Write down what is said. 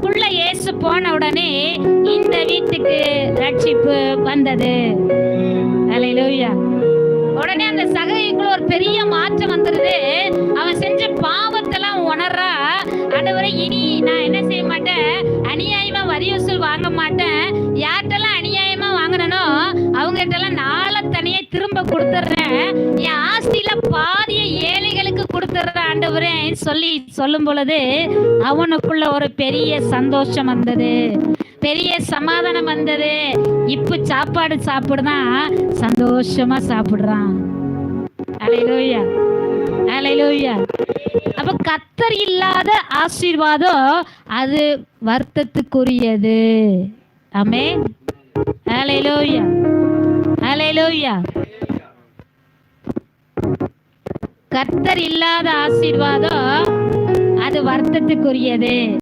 அவனுக்குள்ள இயேசு போன உடனே இந்த வீட்டுக்கு ரட்சிப்பு வந்தது. அல்லேலூயா. உடனே அந்த சகோதரிக்குள்ள ஒரு பெரிய மாற்றம் வந்துருது. அவன் செஞ்ச பாவத்தெல்லாம் உணர்றா. ஆண்டவரே, இனி நான் என்ன செய்ய மாட்டேன், அநியாயமா வரி வசூல் வாங்க மாட்டேன். யார்கிட்டலாம் அநியாயமா வாங்கினோ அவங்ககிட்டலாம் நாளை தனியே திரும்ப கொடுத்துட்றேன். என் ஆஸ்தியில பாதிய ஏழைகளுக்கு கொடுத்துட்றேன் ஆண்டவரே சொல்லும் பொழுது அவனுக்குள்ள ஒரு பெரிய சந்தோஷம் வந்தது, பெரிய சமாதானம் வந்தது. இப்ப சாப்பாடு சாப்பிடுதான் சந்தோஷமா சாப்பிடுறான். அல்லேலூயா, அல்லேலூயா. அப்ப கர்த்தர் இல்லாத ஆசீர்வாதம் அது வருத்தத்துக்குரியது. ஆமென். அல்லேலூயா, அல்லேலூயா. கர்த்தர் இல்லாத ஆசீர்வாதம் அது வருத்தத்துக்குரியது.